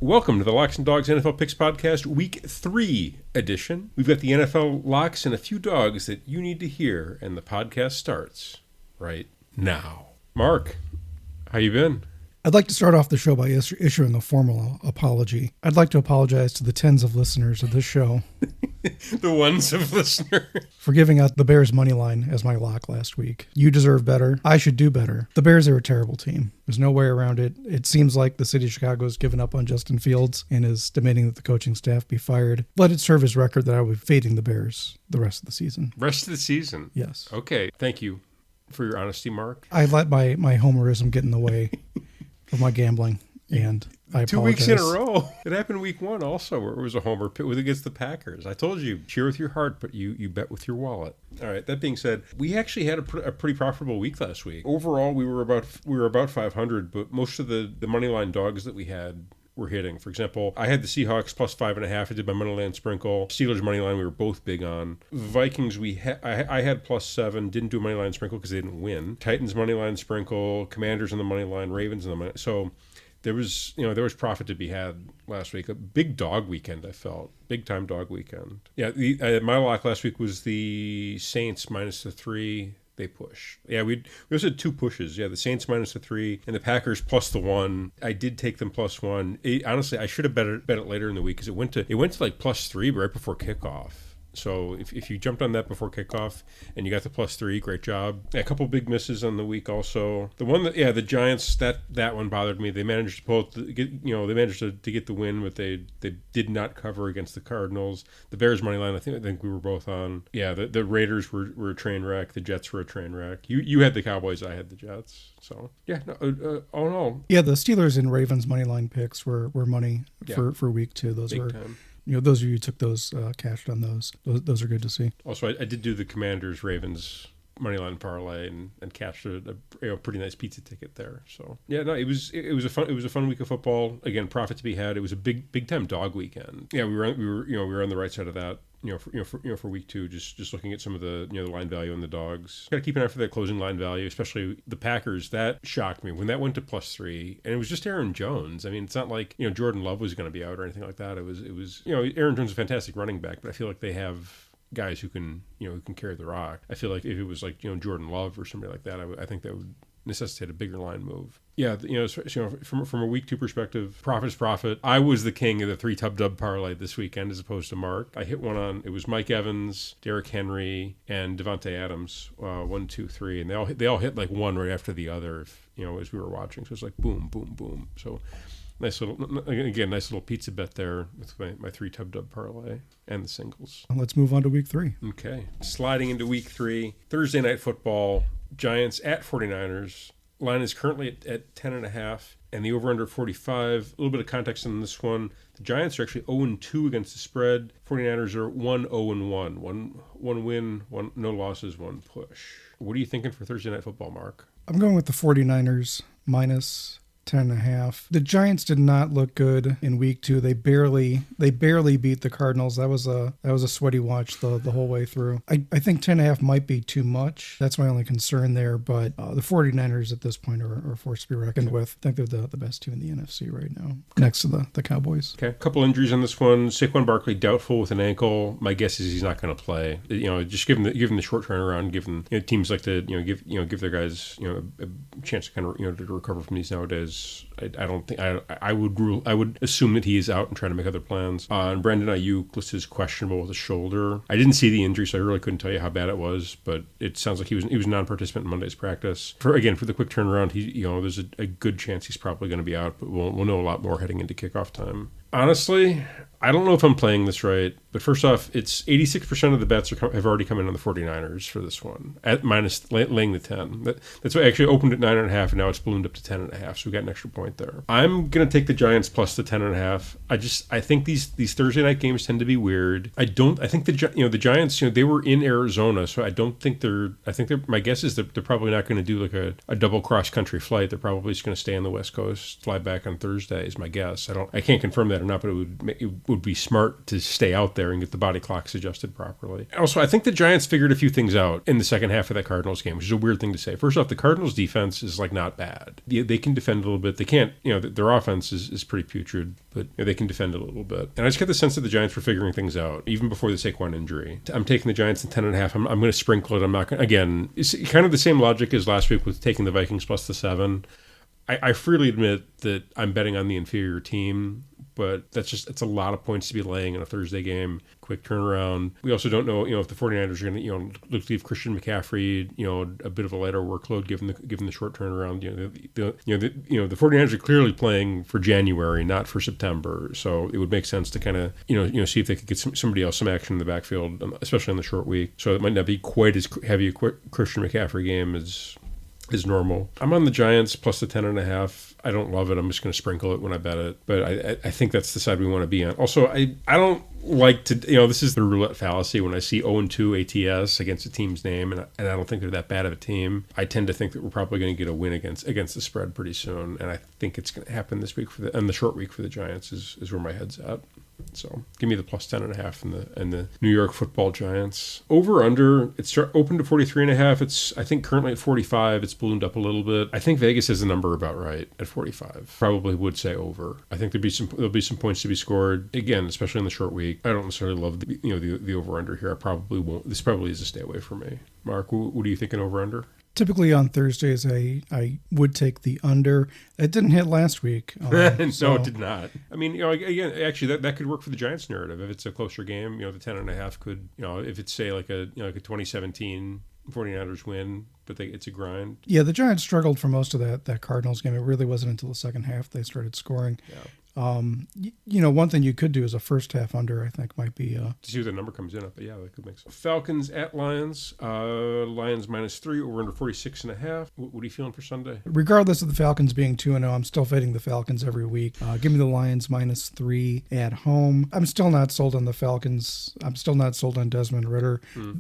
Welcome to the Locks and Dogs NFL Picks Podcast, Week 3 edition. We've got the NFL locks and a few dogs that you need to hear, and the podcast starts right now. Mark, how you been? I'd like to start off the show by issuing a formal apology. I'd like to apologize to the tens of listeners of this show. The ones of listeners. For giving out the Bears money line as my lock last week. You deserve better. I should do better. The Bears are a terrible team. There's no way around it. It seems like the city of Chicago has given up on Justin Fields and is demanding that the coaching staff be fired. Let it serve as record that I will be fading the Bears the rest of the season. Rest of the season? Yes. Okay. Thank you for your honesty, Mark. I let my homerism get in the way of my gambling, and I apologize. 2 weeks in a row. It happened week 1 also, where it was a homer pick against the Packers. I told you, cheer with your heart, but you bet with your wallet. All right. That being said, we actually had a pretty profitable week last week. Overall, we were about 500, but most of the money line dogs that we had were hitting. For example, I had the Seahawks plus 5.5. I did my moneyline sprinkle. Steelers moneyline we were both big on. Vikings I had plus 7. Didn't do a moneyline sprinkle because they didn't win. Titans moneyline sprinkle. Commanders on the moneyline. Ravens on the money. So there was profit to be had last week. A big dog weekend, I felt. Big time dog weekend. Yeah, my lock last week was the Saints minus the 3. They push. Yeah, we also had 2 pushes. Yeah, the Saints minus the 3 and the Packers plus the 1. I did take them plus 1. Honestly, I should have bet it later in the week because it went to like plus 3 right before kickoff. So if you jumped on that before kickoff and you got the plus 3, great job. A couple big misses on the week also. The one the Giants, that one bothered me. They managed to pull they managed to get the win, but they did not cover against the Cardinals. The Bears money line, I think we were both on. Yeah, the Raiders were a train wreck. The Jets were a train wreck. You had the Cowboys, I had the Jets. So yeah, all in all. Yeah, the Steelers and Ravens money line picks were money for week 2. Those big were time. Those of you who took those, cashed on those are good to see. Also, I did do the Commanders Ravens moneyline parlay and cashed a pretty nice pizza ticket there. So yeah, no, it was a fun week of football. Again, profit to be had. It was a big time dog weekend. Yeah, we were on the right side of that. For week 2, just looking at some of the the line value in the dogs. Got to keep an eye for that closing line value, especially the Packers. That shocked me when that went to plus 3, and it was just Aaron Jones. I mean, it's not like Jordan Love was going to be out or anything like that. It was Aaron Jones is a fantastic running back, but I feel like they have guys who can carry the rock. I feel like if it was like Jordan Love or somebody like that, I think that would necessitate a bigger line move. Yeah, from a week 2 perspective, profit is profit. I was the king of the 3 tub-dub parlay this weekend as opposed to Mark. I hit one on, it was Mike Evans, Derrick Henry, and Devontae Adams, 1, 2, 3, and they all hit like one right after the other, as we were watching. So it's like boom, boom, boom. So nice little pizza bet there with my 3 tub-dub parlay and the singles. Let's move on to week 3. Okay, sliding into week 3, Thursday night football, Giants at 49ers. Line is currently at 10.5, and the over-under 45. A little bit of context on this one. The Giants are actually 0-2 against the spread. 49ers are 1-0-1. One win, no losses, 1 push. What are you thinking for Thursday night football, Mark? I'm going with the 49ers minus 10.5. The Giants did not look good in week 2. They barely beat the Cardinals. That was a sweaty watch the whole way through. I think 10.5 might be too much. That's my only concern there. But the 49ers at this point are a force to be reckoned with. I think they're the best team in the NFC right now, next to the Cowboys. Okay, a couple injuries on this one. Saquon Barkley doubtful with an ankle. My guess is he's not going to play. Just given the short turnaround, given teams like to give their guys a chance to kind of to recover from these nowadays. I don't think I would assume that he is out and trying to make other plans. And Brandon Ayuk listed as questionable with a shoulder. I didn't see the injury, so I really couldn't tell you how bad it was. But it sounds like he was a non-participant in Monday's practice. For the quick turnaround, there's a good chance he's probably going to be out. But we'll know a lot more heading into kickoff time. Honestly, I don't know if I'm playing this right, but first off, it's 86% of the bets have already come in on the 49ers for this one, at minus laying the 10. That's why I actually opened at 9.5, and now it's ballooned up to 10.5, so we got an extra point there. I'm going to take the Giants plus the 10.5. I think these Thursday night games tend to be weird. I think the Giants, they were in Arizona, so my guess is that they're probably not going to do like a double cross-country flight. They're probably just going to stay on the West Coast, fly back on Thursday is my guess. I can't confirm that or not, but it would be smart to stay out there and get the body clocks adjusted properly. Also, I think the Giants figured a few things out in the second half of that Cardinals game, which is a weird thing to say. First off, the Cardinals defense is like not bad. They can defend a little bit. They can't, their offense is pretty putrid, but they can defend a little bit. And I just get the sense that the Giants were figuring things out, even before the Saquon injury. I'm taking the Giants in 10.5. I'm going to sprinkle it. I'm not going to, again, it's kind of the same logic as last week with taking the Vikings plus the 7. I freely admit that I'm betting on the inferior team, but it's a lot of points to be laying in a Thursday game. Quick turnaround. We also don't know, if the 49ers are going to, look to leave Christian McCaffrey, a bit of a lighter workload given the short turnaround. The 49ers are clearly playing for January, not for September. So it would make sense to kind of, see if they could get somebody else some action in the backfield, especially on the short week. So it might not be quite as heavy a Christian McCaffrey game as normal. I'm on the Giants plus the 10.5. I don't love it. I'm just going to sprinkle it when I bet it. But I think that's the side we want to be on. Also, I don't like to, this is the roulette fallacy when I see 0-2 ATS against a team's name, and I don't think they're that bad of a team. I tend to think that we're probably going to get a win against the spread pretty soon, and I think it's going to happen this week and the short week for the Giants is where my head's at. So give me the plus 10.5 and the New York Football Giants. Over under, it's open to 43.5. It's, I think, currently at 45. It's ballooned up a little bit. I think Vegas has the number about right at 45. Probably would say over. I think there'll be some points to be scored again, especially in the short week. I don't necessarily love the over under here. I probably won't. This probably is a stay away for me. Mark, what are you thinking over under? Typically on Thursdays, I would take the under. It didn't hit last week. No, it did not. I mean, again, actually, that could work for the Giants narrative. If it's a closer game, the 10.5 could, if it's, say, like a 2017 49ers win, but it's a grind. Yeah, the Giants struggled for most of that Cardinals game. It really wasn't until the second half they started scoring. Yeah. One thing you could do is a first half under, I think, might be to see what the number comes in at, but yeah, that could make sense. Falcons at Lions. Lions -3 over under 46.5. What are you feeling for Sunday? Regardless of the Falcons being 2-0, I'm still fading the Falcons every week. Give me the Lions -3 at home. I'm still not sold on the Falcons. I'm still not sold on Desmond Ridder.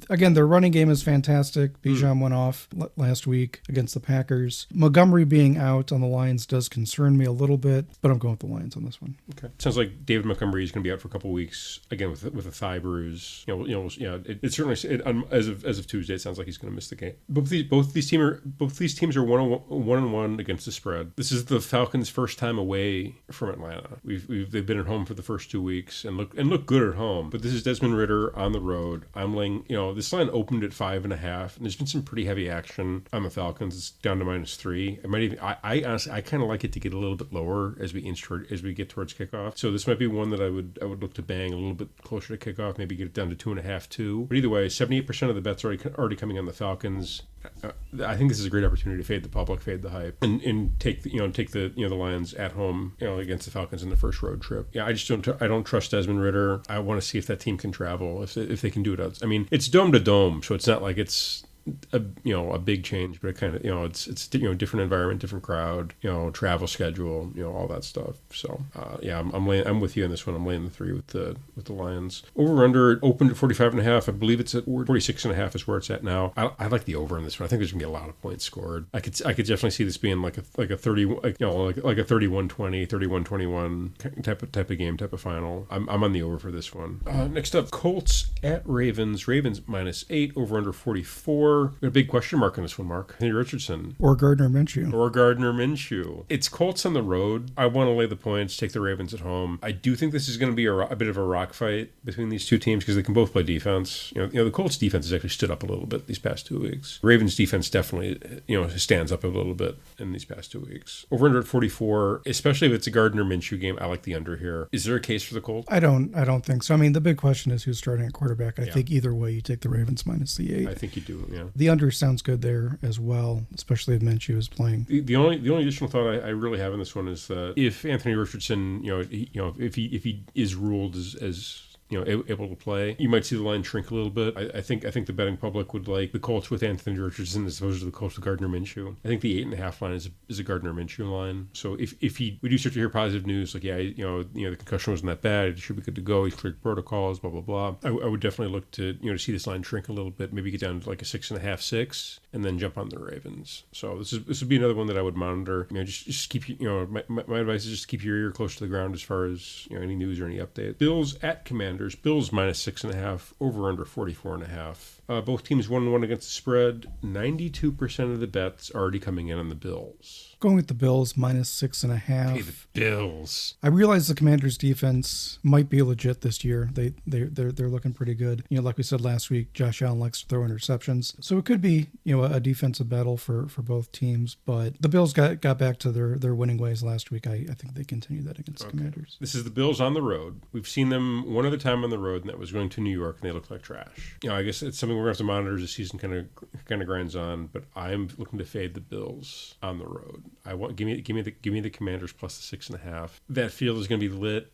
Again, their running game is fantastic. Bijan went off last week against the Packers. Montgomery being out on the Lions does concern me a little bit, but I'm going with the Lions on this one. Okay. Sounds like David Montgomery is going to be out for a couple of weeks again with a thigh bruise. It certainly as of Tuesday, it sounds like he's going to miss the game. Both these teams are 1-1 against the spread. This is the Falcons' first time away from Atlanta. They've been at home for the first 2 weeks and look good at home. But this is Desmond Ridder on the road. I'm laying. This line opened at 5.5, and there's been some pretty heavy action on the Falcons. It's down to -3. It might even. I honestly kind of like it to get a little bit lower as we get towards kickoff. So this might be one that I would look to bang a little bit closer to kickoff, maybe get it down to 2.5, 2. But either way, 78% of the bets are already coming on the Falcons. I think this is a great opportunity to fade the public, fade the hype, and take the Lions at home against the Falcons in the first road trip. Yeah, I don't trust Desmond Ridder. I want to see if that team can travel, if they can do it. I mean, it's dome to dome, so it's not like it's a big change, but it kind of it's different environment, different crowd, travel schedule, all that stuff. So I'm with you on this one. I'm laying the 3 with the Lions. Over under opened at 45.5. I believe it's at 46.5 is where it's at now. I like the over in this one. I think there's gonna be a lot of points scored. I could definitely see this being like a 30 like a 31-20, 31-21 type of game, type of final. I'm on the over for this one. Next up, Colts at Ravens. Ravens -8 over under 44. A big question mark on this one, Mark. Anthony Richardson. Or Gardner Minshew. It's Colts on the road. I want to lay the points, take the Ravens at home. I do think this is going to be a bit of a rock fight between these two teams because they can both play defense. The Colts defense has actually stood up a little bit these past 2 weeks. Ravens defense definitely, stands up a little bit in these past 2 weeks. Over under at 44, especially if it's a Gardner Minshew game, I like the under here. Is there a case for the Colts? I don't think so. I mean, the big question is who's starting at quarterback. I think either way you take the Ravens -8. I think you do, yeah. The under sounds good there as well, especially if Minshew is playing. The only additional thought I really have in this one is that if Anthony Richardson, if he is ruled as able to play, you might see the line shrink a little bit. I think the betting public would like the Colts with Anthony Richardson as opposed to the Colts with Gardner Minshew. I think the 8.5 line is a Gardner Minshew line. So if we do start to hear positive news, like the concussion wasn't that bad, it should be good to go. He's cleared protocols, blah blah blah. I would definitely look to see this line shrink a little bit, maybe get down to like a 6.5, 6, and then jump on the Ravens. So this would be another one that I would monitor. Just keep my advice is just keep your ear close to the ground as far as any news or any update. Bills at Commanders. Commanders. Bills minus 6.5, over under 44.5. Both teams 1-1 against the spread. 92% of the bets already coming in on the Bills. Going with the Bills minus 6.5. Hey, the Bills. I realize the Commanders' defense might be legit this year. They're looking pretty good. Like we said last week, Josh Allen likes to throw interceptions, so it could be a defensive battle for both teams. But the Bills got back to their winning ways last week. I think they continue that against the Commanders. This is the Bills on the road. We've seen them one other time on the road, and that was going to New York, and they looked like trash. I guess it's something we're going to have to monitor as the season kind of grinds on. But I'm looking to fade the Bills on the road. Give me the Commanders plus the 6.5. That field is going to be lit.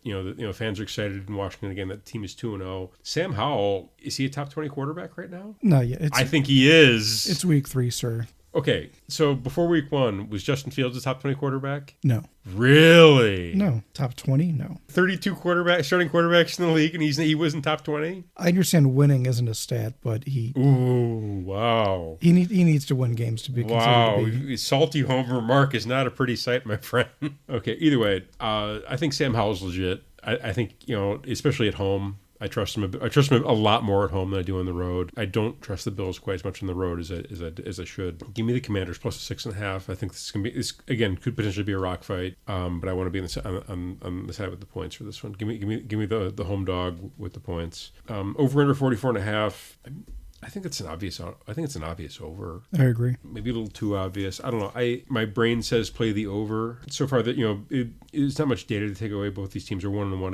Fans are excited in Washington again. That team is 2-0. Sam Howell, is he a top 20 quarterback right now? No, yeah, I think he is. It's week 3, sir. Okay, so before week 1, was Justin Fields a top 20 quarterback? No. Really? No. Top 20? No. 32 starting quarterbacks in the league, and he wasn't top 20? I understand winning isn't a stat, but he... Ooh, wow. He needs to win games to be considered to be... Salty homer Mark is not a pretty sight, my friend. Okay, either way, I think Sam Howell's legit. I think, especially at home... I trust him a lot more at home than I do on the road. I don't trust the Bills quite as much on the road as I should. Give me the Commanders plus 6.5. I think this again could potentially be a rock fight. But I want to be on the side with the points for this one. Give me the home dog with the points. Over under 44.5. I think it's an obvious over. I agree. Maybe a little too obvious. I don't know. My brain says play the over. So far that it's not much data to take away. Both these teams are 1-1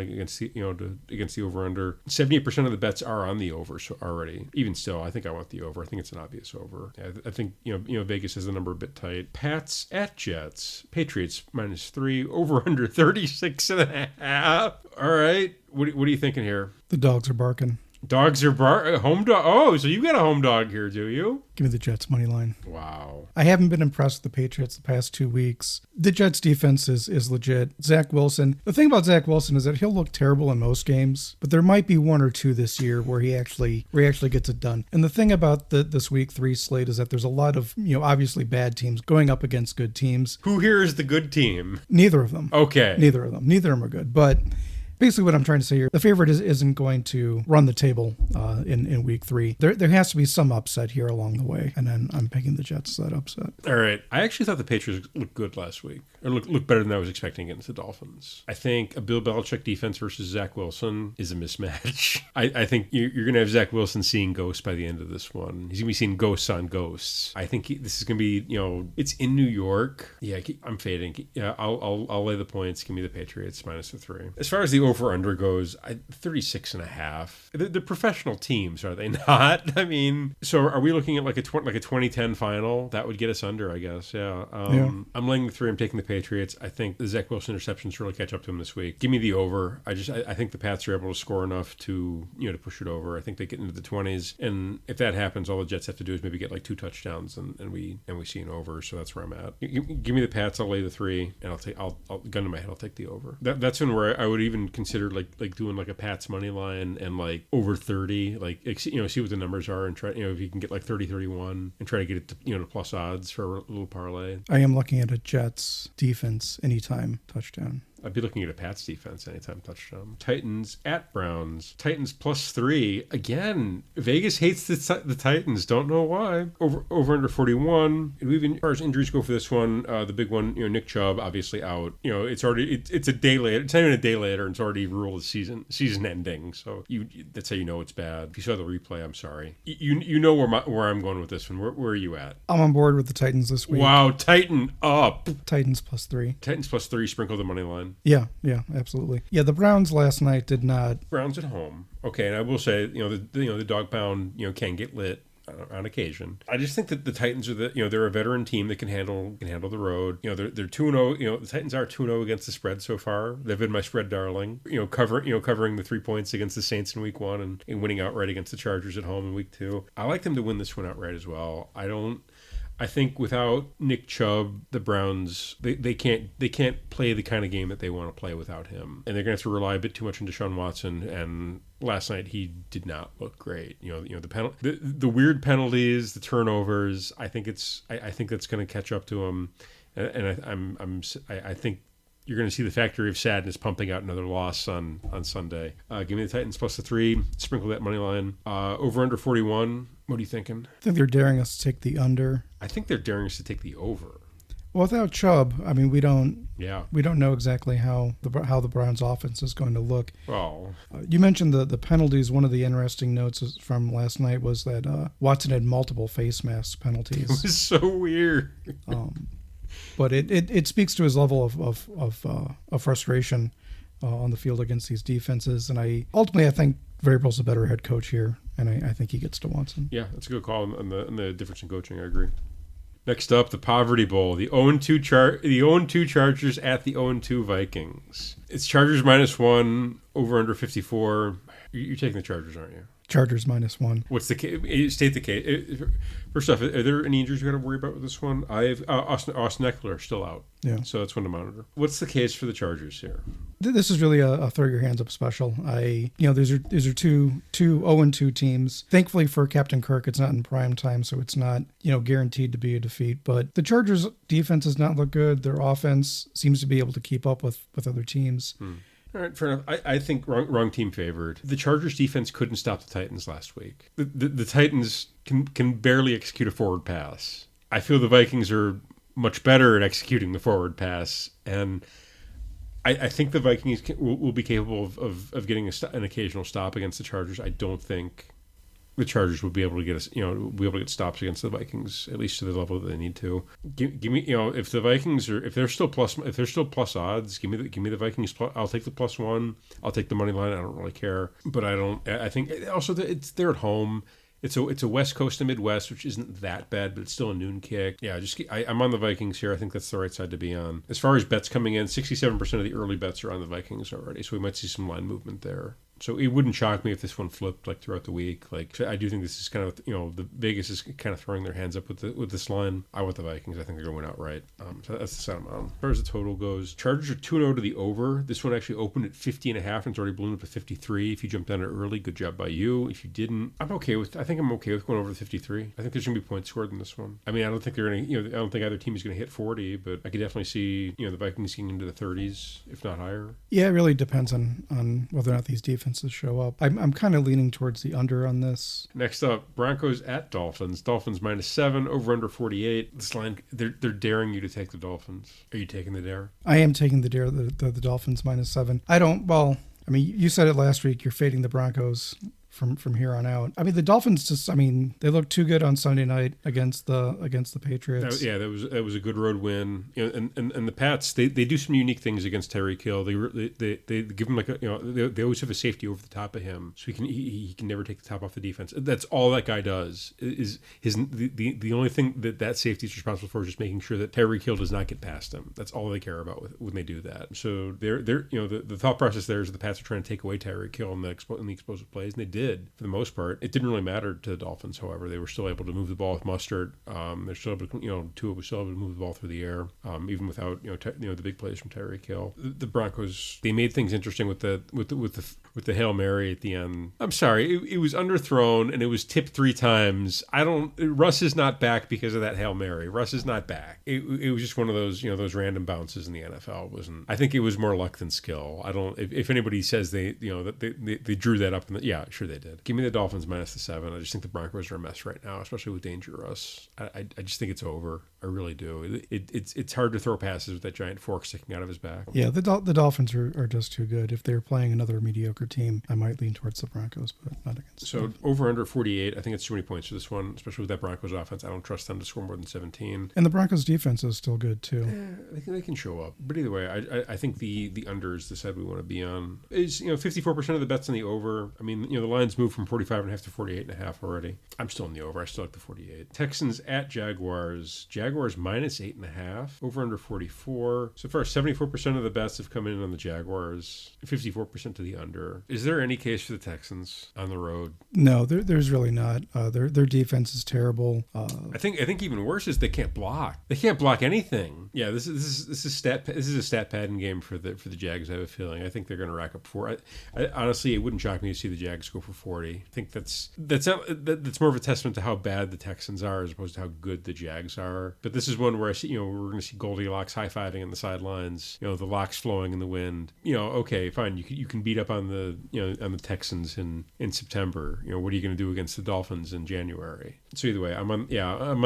against the over under. 78% of the bets are on the over already. Even still, I think I want the over. I think it's an obvious over. I think Vegas has the number a bit tight. Pats at Jets. Patriots minus 3. Over under 36.5. All right. What are you thinking here? The dogs are barking. Dogs are home dog. Oh, so you got a home dog here, do you? Give me the Jets money line. Wow. I haven't been impressed with the Patriots the past 2 weeks. The Jets defense is legit. Zach Wilson. The thing about Zach Wilson is that he'll look terrible in most games, but there might be 1 or 2 this year where he actually gets it done. And the thing about this week 3 slate is that there's a lot of, obviously bad teams going up against good teams. Who here is the good team? Neither of them. Okay. Neither of them are good, but basically what I'm trying to say here, the favorite isn't going to run the table in week 3. There has to be some upset here along the way, and then I'm picking the Jets that upset. All right. I actually thought the Patriots looked good last week, or looked better than I was expecting against the Dolphins. I think a Bill Belichick defense versus Zach Wilson is a mismatch. I think you're going to have Zach Wilson seeing ghosts by the end of this one. He's going to be seeing ghosts on ghosts. I think this is going to be, it's in New York. Yeah, I'm fading. Yeah, I'll lay the points. Give me the Patriots minus the 3. As far as the over-under goes, 36.5. They're professional teams, are they not? I mean, so are we looking at like a 2010 final? That would get us under, I guess. Yeah. I'm laying the 3. I'm taking the Patriots. I think the Zach Wilson interceptions really catch up to him this week. Give me the over. I think the Pats are able to score enough to to push it over. I think they get into the 20s, and if that happens, all the Jets have to do is maybe get like 2 touchdowns, and we see an over. So that's where I'm at. Give me the Pats. I'll lay the 3, and I'll gun to my head. I'll take the over. That's one where I would even consider like doing like a Pats money line and like over 30, like see what the numbers are and try if you can get like 30-31 and try to get it to plus odds for a little parlay. I am looking at a Jets defense anytime touchdown. I'd be looking at a Pats defense anytime touchdown. Titans at Browns. Titans plus 3. Again, Vegas hates the Titans. Don't know why. Over under 41. Even as far as injuries go for this one, the big one, Nick Chubb obviously out. It's already it's a day later. It's not even a day later, and it's already ruled as season ending. So that's how you know it's bad. If you saw the replay, I'm sorry. You know where I'm going with this one. Where are you at? I'm on board with the Titans this week. Wow, Titan up. Titans plus 3. Titans plus 3. Sprinkle the money line. Yeah, absolutely. Yeah, the Browns last night did not. Browns at home. Okay, and I will say, the dog pound, can get lit on occasion. I just think that the Titans are they're a veteran team that can handle the road. They're 2-0. The Titans are 2-0 against the spread so far. They've been my spread darling. Covering the 3 points against the Saints in week 1 and winning outright against the Chargers at home in week 2. I like them to win this one outright as well. I think without Nick Chubb, the Browns they can't play the kind of game that they want to play without him, and they're going to have to rely a bit too much on Deshaun Watson. And last night he did not look great. The weird penalties, the turnovers. I think that's going to catch up to him, and I think you're going to see the factory of sadness pumping out another loss on Sunday. Give me the Titans plus the 3. Sprinkle that money line. Over under 41. What are you thinking? I think they're daring us to take the under. I think they're daring us to take the over. Well, without Chubb, I mean, we don't know exactly how the Browns' offense is going to look. Well, you mentioned the penalties. One of the interesting notes from last night was that Watson had multiple face mask penalties. It was so weird. But it speaks to his level of frustration on the field against these defenses. And I think Vrabel's a better head coach here, and I think he gets to Watson. Yeah, that's a good call on the difference in coaching. I agree. Next up, the Poverty Bowl. The 0-2 Chargers at the 0-2 Vikings. It's Chargers -1, over under 54. You're taking the Chargers, aren't you? Chargers -1. What's the case? State the case. First off, are there any injuries you got to worry about with this one? I have Austin Eckler still out. Yeah. So that's one to monitor. What's the case for the Chargers here? This is really a throw your hands up special. These are two 0-2 teams. Thankfully for Captain Kirk, it's not in prime time, so it's not guaranteed to be a defeat. But the Chargers' defense does not look good. Their offense seems to be able to keep up with other teams. All right, fair enough. I think wrong team favored. The Chargers defense couldn't stop the Titans last week. The Titans can barely execute a forward pass. I feel the Vikings are much better at executing the forward pass, and I think the Vikings will be capable of getting an occasional stop against the Chargers. I don't think the Chargers would be able to get stops against the Vikings, at least to the level that they need to. Give me, if the Vikings if they're still plus odds, give me the Vikings. I'll take the +1. I'll take the money line. I don't really care, but I think also they're at home. It's a West Coast to Midwest, which isn't that bad, but it's still a noon kick. Yeah, I'm on the Vikings here. I think that's the right side to be on. As far as bets coming in, 67% of the early bets are on the Vikings already, so we might see some line movement there. So it wouldn't shock me if this one flipped throughout the week. I do think this is kind of the Vegas is kind of throwing their hands up with this line. I want the Vikings. I think they're going to win outright. So that's the side I'm on. As far as the total goes, Chargers are 2-0 to the over. This one actually opened at 50.5 and it's already ballooned up to 53. If you jumped on it early, good job by you. If you didn't, I think I'm okay with going over the 53. I think there's going to be points scored in this one. I mean, I don't think they're going to. I don't think either team is going to hit 40, but I could definitely see the Vikings getting into the 30s, if not higher. Yeah, it really depends on whether or not these defenses show up. I'm kind of leaning towards the under on this. Next up, Broncos at Dolphins. Dolphins -7, over under 48. This line, they're daring you to take the Dolphins. Are you taking the dare? I am taking the dare, the Dolphins -7. You said it last week. You're fading the Broncos from here on out. I mean, the Dolphins they look too good on Sunday night against the Patriots. That was a good road win. And the Pats, they do some unique things against Tyreek Hill. They give him they always have a safety over the top of him, so he can never take the top off the defense. That's all that guy does. Is the only thing that safety is responsible for is just making sure that Tyreek Hill does not get past him. That's all they care about when they do that. So the thought process there is the Pats are trying to take away Tyreek Hill in the explosive plays, and they did. For the most part. It didn't really matter to the Dolphins, however. They were still able to move the ball with Mustard. They're still able to, Tua was still able to move the ball through the air, even without, the big plays from Tyreek Hill. The Broncos, they made things interesting with the Hail Mary at the end. I'm sorry, it was underthrown and it was tipped 3 times. Russ is not back because of that Hail Mary. Russ is not back. It was just one of those, those random bounces in the NFL. I think it was more luck than skill. If anybody says they drew that up, yeah, sure they did. Give me the Dolphins -7. I just think the Broncos are a mess right now, especially with Danger Russ. I just think it's over. I really do. It's hard to throw passes with that giant fork sticking out of his back. Yeah, the Dolphins are just too good. If they're playing another mediocre team, I might lean towards the Broncos, but not against them. So over under 48, I think it's too many points for this one, especially with that Broncos offense. I don't trust them to score more than 17. And the Broncos defense is still good too. I think they can show up. But either way, I think the under is the side we want to be on. Is 54% of the bets on the over. I mean, the lines moved from 45.5 to 48.5 already. I'm still in the over. I still like the 48. Texans at Jaguars. Jaguars -8.5. Over under 44. So far, 74% of the bets have come in on the Jaguars. 54% to the under. Is there any case for the Texans on the road? No, there's really not. Their defense is terrible. I think even worse is they can't block. They can't block anything. Yeah, this is a stat padding game for the Jags. I have a feeling. I think they're going to rack up 4. Honestly, it wouldn't shock me to see the Jags go for 40. I think that's more of a testament to how bad the Texans are as opposed to how good the Jags are. But this is one where I see, we're going to see Goldilocks high-fiving in the sidelines, the locks flowing in the wind. Okay, fine. You can beat up on the on the Texans in September. What are you going to do against the Dolphins in January? So either way, I'm on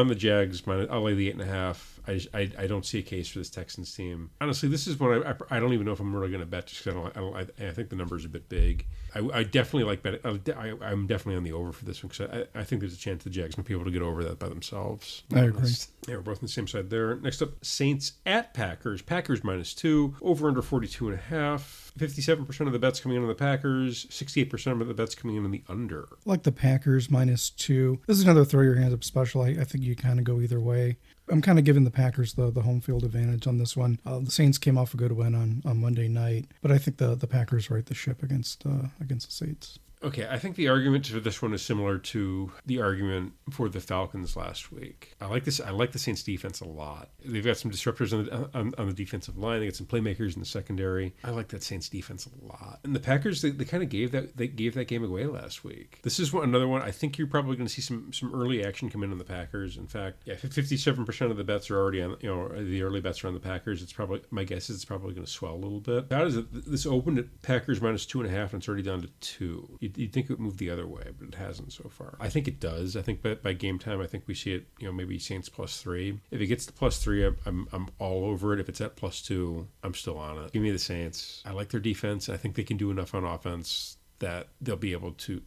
the Jags. I'll lay the 8.5. I don't see a case for this Texans team. Honestly, this is one I don't even know if I'm really going to bet just because I think the number's a bit big. I definitely like bet. I'm definitely on the over for this one because I think there's a chance the Jags might be able to get over that by themselves. I agree. Yeah, we're both on the same side there. Next up, Saints at Packers. Packers -2. Over under 42.5. 57% of the bets coming in on the Packers. 68% of the bets coming in on the under. Like the Packers -2. This is another throw your hands up special. I think you kind of go either way. I'm kind of giving the Packers the home field advantage on this one. The Saints came off a good win on Monday night, but I think the Packers right the ship against the Saints. Okay, I think the argument for this one is similar to the argument for the Falcons last week. I like this. I like the Saints defense a lot. They've got some disruptors on the defensive line. They got some playmakers in the secondary. I like that Saints defense a lot. And the Packers, they kind of gave that game away last week. This is another one. I think you're probably going to see some early action come in on the Packers. In fact, 57% of the bets are already on. The early bets are on the Packers. It's probably, my guess is it's probably going to swell a little bit. How does it? This opened at Packers -2.5 and it's already down to 2. You'd think it would move the other way, but it hasn't so far. I think it does. I think by game time, I think we see it, maybe Saints +3. If it gets to +3, I'm all over it. If it's at +2, I'm still on it. Give me the Saints. I like their defense. I think they can do enough on offense that they'll be able to,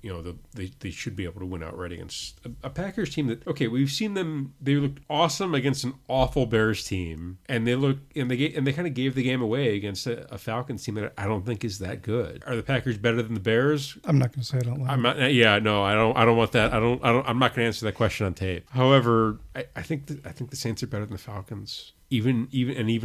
they should be able to win outright against a Packers team that, okay, we've seen them, they looked awesome against an awful Bears team, and they kind of gave the game away against a Falcons team that I don't think is that good. Are the Packers better than the Bears? I'm not going to say it out loud. I'm not. Yeah, no, I don't want that. I'm not going to answer that question on tape. However, I think the Saints are better than the Falcons. Even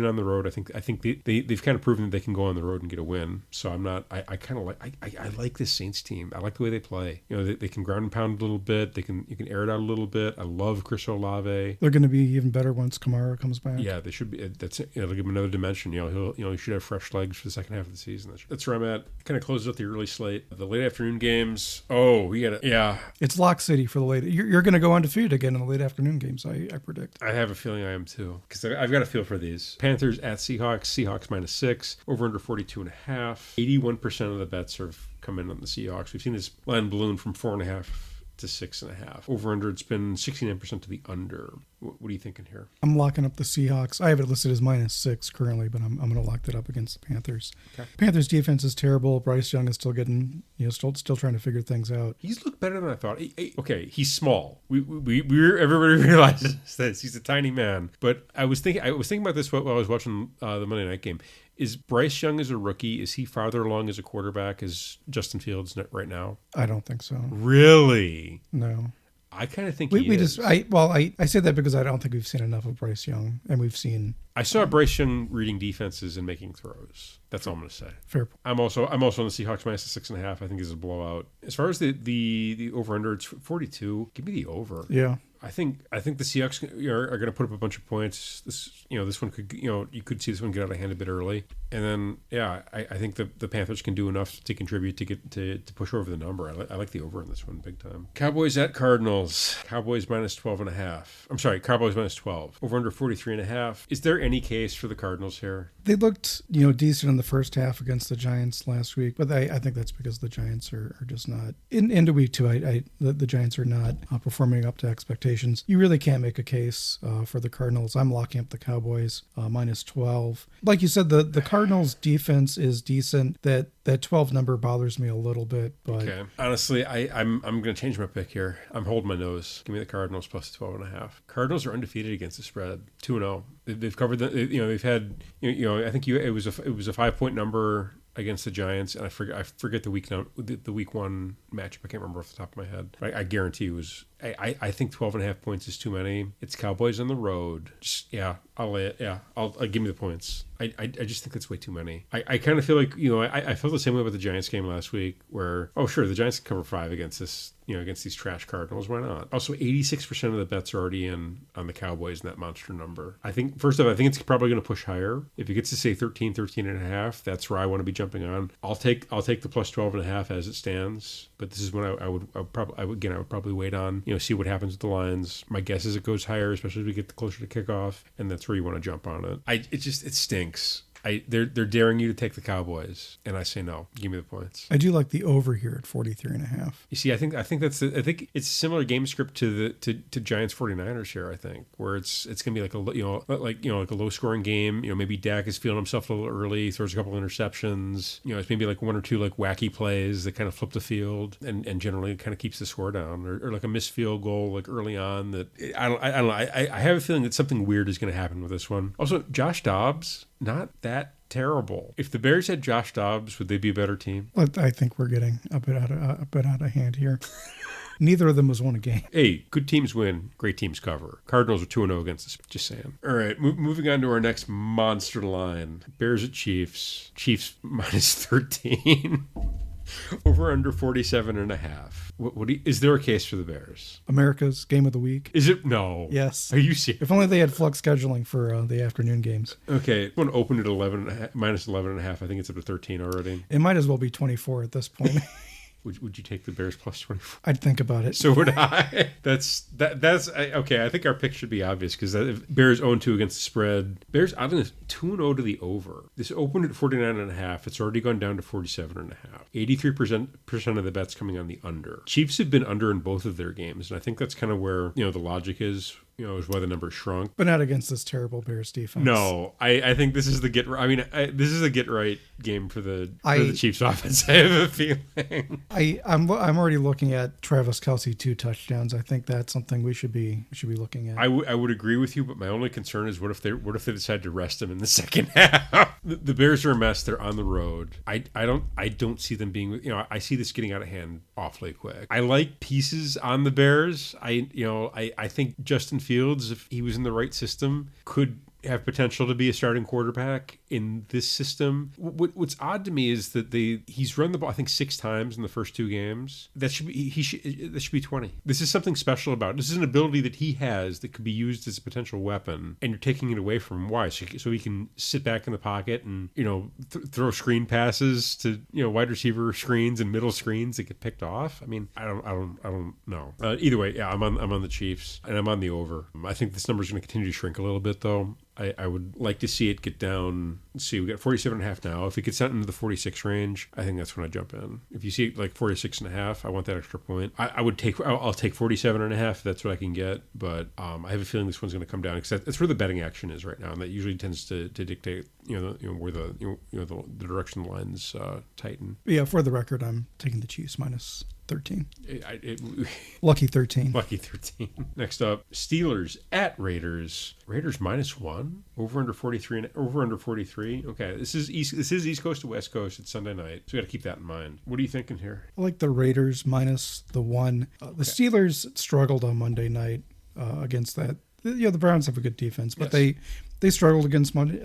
on the road, I think they've kind of proven that they can go on the road and get a win. So I'm not. I kind of like this Saints team. I like the way they play. They can ground and pound a little bit. You can air it out a little bit. I love Chris Olave. They're going to be even better once Kamara comes back. Yeah, they should be. That's it. It'll give him another dimension. He should have fresh legs for the second half of the season. That's where I'm at. Kind of closes out the early slate. The late afternoon games. Oh, we got it. Yeah, it's Lock City for the late. You're going to go undefeated again in the late afternoon games. I predict. I have a feeling I am too, because I've got a feel for these. Panthers at Seahawks. Seahawks -6. Over under 42.5. 81% of the bets have come in on the Seahawks. We've seen this line balloon from 4.5 to 6.5. Over under, it's been 69% to the under. What are you thinking here? I'm locking up the Seahawks. I have it listed as -6 currently, but I'm going to lock that up against the Panthers. Okay. Panthers defense is terrible. Bryce Young is still getting, still trying to figure things out. He's looked better than I thought. Okay, he's small. Everybody realizes this. He's a tiny man. But I was thinking about this while I was watching the Monday night game. Is Bryce Young as a rookie, is he farther along as a quarterback as Justin Fields right now? I don't think so. Really? No. I kind of think we just I say that because I don't think we've seen enough of Bryce Young, and we've seen. I saw Bryce Young reading defenses and making throws. That's all I'm going to say. Fair. I'm also on the Seahawks -6.5. I think this is a blowout. As far as the over under, it's 42. Give me the over. Yeah. I think the Seahawks are going to put up a bunch of points. This one could, you could see this one get out of hand a bit early, and then I think the Panthers can do enough to contribute to get to push over the number. I like the over in this one big time. Cowboys at Cardinals. Cowboys -12.5. I'm sorry, Cowboys -12. Over under 43.5. Is there any case for the Cardinals here? They looked decent in the first half against the Giants last week, but I think that's because the Giants are just not into week 2. The Giants are not performing up to expectations. You really can't make a case for the Cardinals. I'm locking up the Cowboys -12. Like you said, the Cardinals defense is decent. That 12 number bothers me a little bit, but okay. Honestly, I'm going to change my pick here. I'm holding my nose. Give me the Cardinals +12.5. Cardinals are undefeated against the spread, 2-0. They've covered they've had I think it was a 5-point number against the Giants, and I forget the week 1 matchup. I can't remember off the top of my head. I guarantee it was I think 12.5 points is too many. It's Cowboys on the road. I'll lay it. Yeah, I'll give me the points. I just think that's way too many. I kind of feel like, I felt the same way about the Giants game last week where, sure, the Giants can cover 5 against this, against these trash Cardinals. Why not? Also, 86% of the bets are already in on the Cowboys in that monster number. I think, first off, I think it's probably going to push higher. If it gets to say 13 and a half, that's where I want to be jumping on. I'll take the plus 12.5 as it stands. But this is when I would probably wait on, see what happens with the lines. My guess is it goes higher, especially as we get closer to kickoff, and that's where you want to jump on it. It stinks. They're daring you to take the Cowboys, and I say no. Give me the points. I do like the over here at 43.5. You see, I think it's a similar game script to Giants 49ers here. I think where it's gonna be like a low scoring game. Maybe Dak is feeling himself a little early, throws a couple interceptions. It's maybe like one or two like wacky plays that kind of flip the field and generally kind of keeps the score down, or like a missed field goal like early on. That I don't know. I have a feeling that something weird is going to happen with this one. Also, Josh Dobbs, not that terrible. If the Bears had Josh Dobbs, would they be a better team? I think we're getting a bit out of hand here. Neither of them has won a game. Hey, good teams win, great teams cover. Cardinals are 2-0 against us. Just saying. All right, moving on to our next monster line. Bears at Chiefs. Chiefs minus 13. Over under 47.5. Is there a case for the Bears? America's game of the week. Is it? No. Yes. Are you serious? If only they had flux scheduling for the afternoon games. Okay. One opened at minus 11.5. I think it's up to 13 already. It might as well be 24 at this point. Would you take the Bears plus 24? I'd think about it. So would I. That's okay. I think our pick should be obvious because Bears 0-2 against the spread. Bears, I'm going to 2-0 to the over. This opened at 49.5. It's already gone down to 47.5. 83% of the bets coming on the under. Chiefs have been under in both of their games, and I think that's kind of where the logic is. Is why the number shrunk. But not against this terrible Bears defense. No, I think this is the get right. I mean, this is a get right game for the Chiefs offense. I have a feeling. I'm already looking at Travis Kelce 2 touchdowns. I think that's something we should be looking at. I would agree with you, but my only concern is what if they decide to rest him in the second half? The Bears are a mess. They're on the road. I don't see them being. I see this getting out of hand awfully quick. I like pieces on the Bears. I think Justin Fields, if he was in the right system, could have potential to be a starting quarterback in this system. What's odd to me is that he's run the ball, I think, 6 times in the first 2 games. That should be 20. This is something special about it. This is an ability that he has that could be used as a potential weapon, and you're taking it away from him. Why? So he can sit back in the pocket and throw screen passes to wide receiver screens and middle screens that get picked off. I mean, I don't know. Either way, yeah, I'm on the Chiefs and I'm on the over. I think this number is going to continue to shrink a little bit though. I would like to see it get down. Let's see, we got 47.5 now. If it gets down into the 46 range, I think that's when I jump in. If you see it like 46.5, I want that extra point. I'll take 47.5 if that's what I can get. But I have a feeling this one's going to come down because that's where the betting action is right now, and that usually tends to dictate where the direction the lines tighten. Yeah, for the record, I'm taking the Chiefs minus 13. Lucky 13. Lucky 13. Next up, Steelers at Raiders. Raiders minus 1. Over under 43. Over under 43. Okay, this is East Coast to West Coast. It's Sunday night, so we got to keep that in mind. What are you thinking here? I like the Raiders minus the 1. The Steelers struggled on Monday night against that. The Browns have a good defense, but yes. They struggled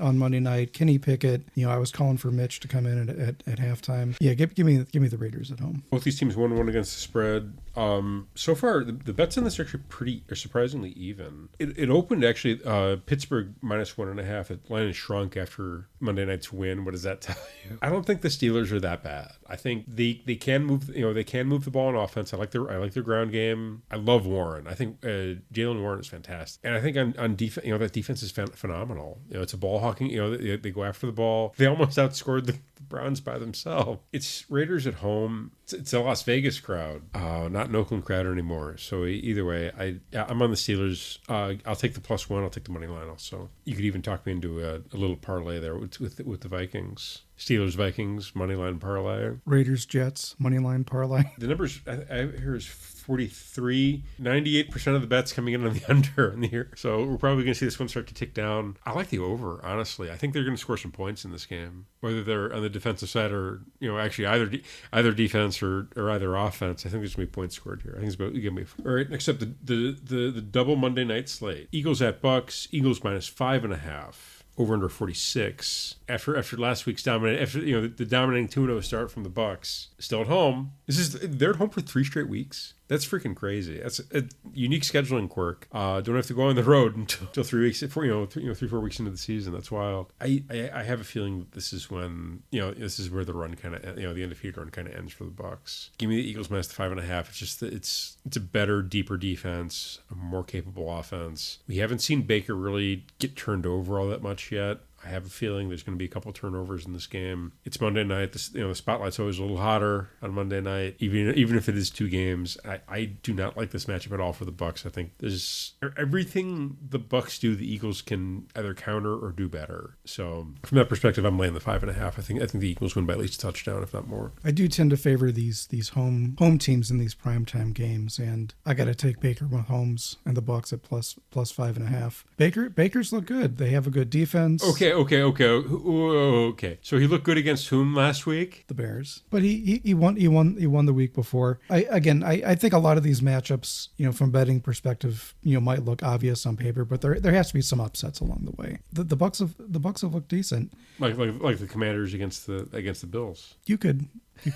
on Monday night. Kenny Pickett, I was calling for Mitch to come in at halftime. Yeah, give me the Raiders at home. Both these teams 1-1 against the spread. So far, the bets on this are actually surprisingly even. It opened actually Pittsburgh minus 1.5. The line has shrunk after Monday night's win. What does that tell you? I don't think the Steelers are that bad. I think they can move. They can move the ball on offense. I like their ground game. I love Warren. I think Jalen Warren is fantastic, and I think on defense, that defense is phenomenal. It's a ball hawking. They go after the ball. They almost outscored the Browns by themselves. It's Raiders at home. It's a Las Vegas crowd, not an Oakland crowd anymore. So either way, I'm on the Steelers. I'll take the +1. I'll take the money line also. You could even talk me into a little parlay there with the Vikings. Steelers, Vikings, moneyline parlay. Raiders, Jets, moneyline parlay. The numbers I hear is 43. 98% of the bets coming in on the under in the year. So we're probably going to see this one start to tick down. I like the over, honestly. I think they're going to score some points in this game, whether they're on the defensive side or, actually either defense or either offense. I think there's going to be points scored here. I think it's going to be. All right, next up, the double Monday night slate. Eagles at Bucks. Eagles -5.5. Over under 46. After last week's the dominating 2-0 start from the Bucks, still at home. They're at home for 3 straight weeks. That's freaking crazy. That's a unique scheduling quirk. Don't have to go on the road until 3 weeks. 3-4 weeks into the season. That's wild. I have a feeling that this is when this is where the run kind of the undefeated run kind of ends for the Bucks. Give me the Eagles -5.5. It's just that it's a better, deeper defense, a more capable offense. We haven't seen Baker really get turned over all that much yet. I have a feeling there's going to be a couple turnovers in this game. It's Monday night. The spotlight's always a little hotter on Monday night, even if it is 2 games. I do not like this matchup at all for the Bucks. I think there's everything the Bucks do, the Eagles can either counter or do better. So from that perspective, I'm laying the 5.5. I think the Eagles win by at least a touchdown, if not more. I do tend to favor these home teams in these primetime games, and I got to take Baker Mahomes and the Bucks at plus 5.5. Baker's look good. They have a good defense. Okay. So he looked good against whom last week? The Bears. But he won the week before. I think a lot of these matchups, from betting perspective, might look obvious on paper, but there has to be some upsets along the way. The Bucks have looked decent. Like the Commanders against the Bills. You could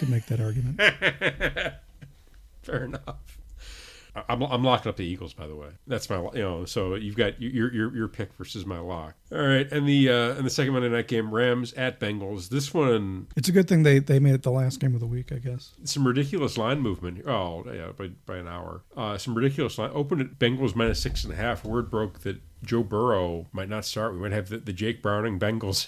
make that argument. Fair enough. I'm locking up the Eagles, by the way. That's my, so you've got your pick versus my lock. All right, and the second Monday night game, Rams at Bengals. This one, it's a good thing they made it the last game of the week, I guess. Some ridiculous line movement. Oh yeah, by an hour. Some ridiculous line. Opened at Bengals -6.5. Word broke that Joe Burrow might not start. We might have the Jake Browning Bengals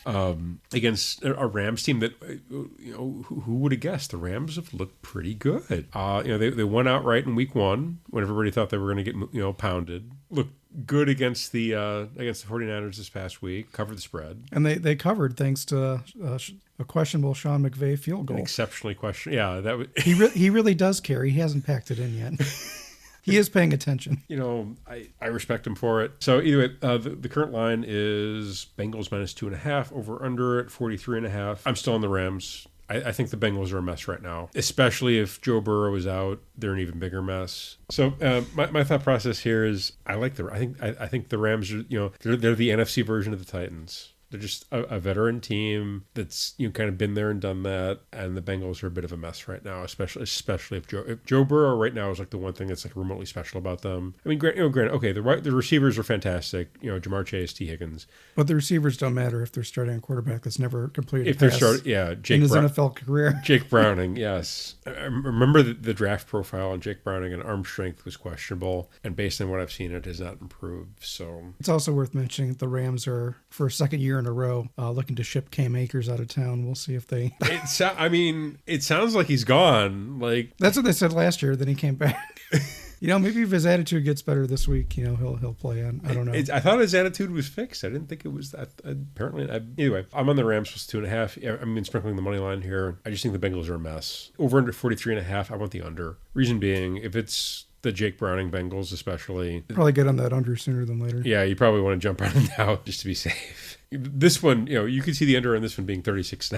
against a Rams team that, who would have guessed? The Rams have looked pretty good. They won outright in week 1 when everybody thought they were going to get pounded. Looked good against the 49ers this past week. Covered the spread. And they covered thanks to a questionable Sean McVay field goal. An exceptionally questionable. Yeah, that was he really does care. He hasn't packed it in yet. He is paying attention. I respect him for it. So either way, the current line is Bengals -2.5, over under at 43.5. I'm still on the Rams. I think the Bengals are a mess right now, especially if Joe Burrow is out. They're an even bigger mess. So my thought process here is I think the Rams are they're the NFC version of the Titans. They're just a veteran team that's kind of been there and done that, and the Bengals are a bit of a mess right now, especially if Joe Burrow right now is like the one thing that's like remotely special about them. I mean, granted, okay, the receivers are fantastic, Jamar Chase, T. Higgins, but the receivers don't matter if they're starting a quarterback that's never completed if they're starting, Jake in his NFL career. Jake Browning, yes. I remember the draft profile on Jake Browning, and arm strength was questionable, and based on what I've seen, it has not improved. So it's also worth mentioning the Rams are, for a second year in a row, looking to ship Cam Akers out of town. We'll see if they. It sounds like he's gone. Like that's what they said last year. Then he came back. Maybe if his attitude gets better this week, he'll play on. I don't know. I thought his attitude was fixed. I didn't think it was that. Apparently, anyway, I'm on the Rams plus 2.5. I mean, sprinkling the money line here. I just think the Bengals are a mess. Over under 43.5. I want the under. Reason being, if it's the Jake Browning Bengals, especially, probably get on that under sooner than later. Yeah, you probably want to jump on it now just to be safe. This one, you can see the under on this one being 36.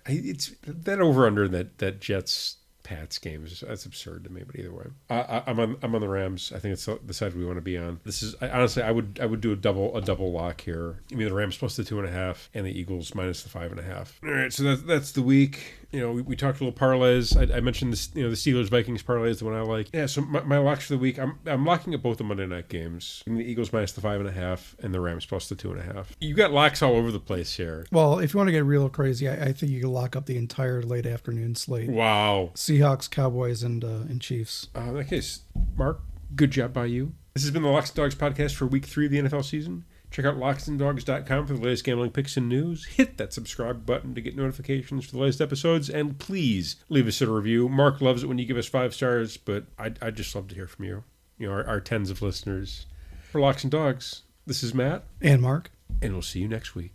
It's that over under that Jets Pats game that's absurd to me. But either way, I'm on the Rams. I think it's the side we want to be on. This is honestly, I would do a double lock here. I mean, the Rams plus the 2.5 and the Eagles minus the 5.5. All right, so that's the week. We talked a little parlays. I mentioned this. The Steelers Vikings parlay is the one I like. Yeah. So my locks for the week, I'm locking at both the Monday night games. The Eagles minus the 5.5 and the Rams plus the 2.5. You got locks all over the place here. Well, if you want to get real crazy, I think you can lock up the entire late afternoon slate. Wow. Seahawks, Cowboys, and Chiefs. In that case, Mark, good job by you. This has been the Locks and Dogs podcast for week 3 of the NFL season. Check out locksanddogs.com for the latest gambling picks and news. Hit that subscribe button to get notifications for the latest episodes. And please leave us a review. Mark loves it when you give us 5 stars, but I'd just love to hear from you. Our tens of listeners. For Locks and Dogs, this is Matt. And Mark. And we'll see you next week.